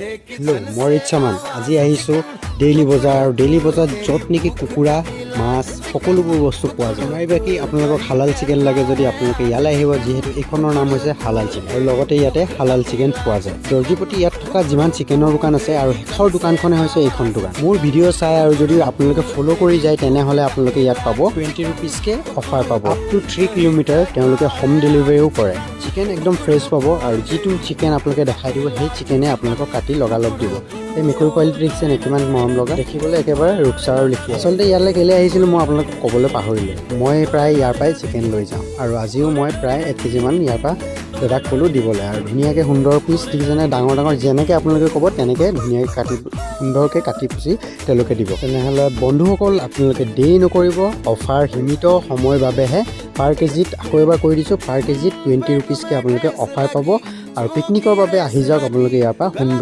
hello' মই ইচ্ছামান আজি আহিছোঁ ডেইলি বজাৰ আৰু ডেইলি বজাৰত য'ত নেকি কুকুৰা মাছ সকলোবোৰ বস্তু পোৱা যায় নাই বাকী আপোনালোকক হালাল চিকেন লাগে যদি আপোনালোকে ইয়ালৈ আহিব যিহেতু এইখনৰ নাম হৈছে হালাল চিকেন আৰু লগতে ইয়াতে হালাল চিকেন পোৱা যায় দৰ্জিপতি ইয়াত থকা যিমান চিকেনৰ দোকান আছে আৰু শেষৰ দোকানখনে হৈছে এইখন দোকান মোৰ ভিডিঅ' চাই আৰু যদি আপোনালোকে ফ'ল' কৰি যায় তেনেহ'লে আপোনালোকে ইয়াত পাব 20 ৰুপিজকৈ অফাৰ পাব আপ টু 3 কিলোমিটাৰ তেওঁলোকে হোম ডেলিভাৰীও কৰে চিকেন একদম ফ্ৰেছ পাব আৰু যিটো চিকেন আপোনালোকে দেখাই দিব সেই চিকেনে আপোনালোকক কাটি লগালগ দিব এই মেকুৰী পোৱালিটো দেখিছেনে কিমান মৰম লগা দেখিবলৈ একেবাৰে ৰূপচাৰৰ লিখি আচলতে ইয়ালৈ কেলৈ আহিছিলোঁ মই আপোনালোকক ক'বলৈ পাহৰিলোঁ মই প্ৰায় ইয়াৰ পৰাই চিকেন লৈ যাওঁ আৰু আজিও মই প্ৰায় 1 কেজিমান ইয়াৰ পৰা দাদাক ক'লোঁ দিবলৈ আৰু ধুনীয়াকৈ সুন্দৰ পিচ দিছেনে ডাঙৰ ডাঙৰ যেনেকৈ আপোনালোকে ক'ব তেনেকৈ ধুনীয়াকৈ সুন্দৰকৈ কাটি পুচি তেওঁলোকে দিব তেনেহ'লে বন্ধুসকল আপোনালোকে দেৰি নকৰিব অফাৰ সীমিত সময়ৰ বাবেহে পাৰ কেজিত আকৌ এবাৰ কৈ দিছোঁ পাৰ কেজিত 20 ৰুপিজকৈ আপোনালোকে অফাৰ পাব আৰু পিকনিকৰ বাবে আহি যাওক আপোনালোকে ইয়াৰ পৰা সুন্দৰ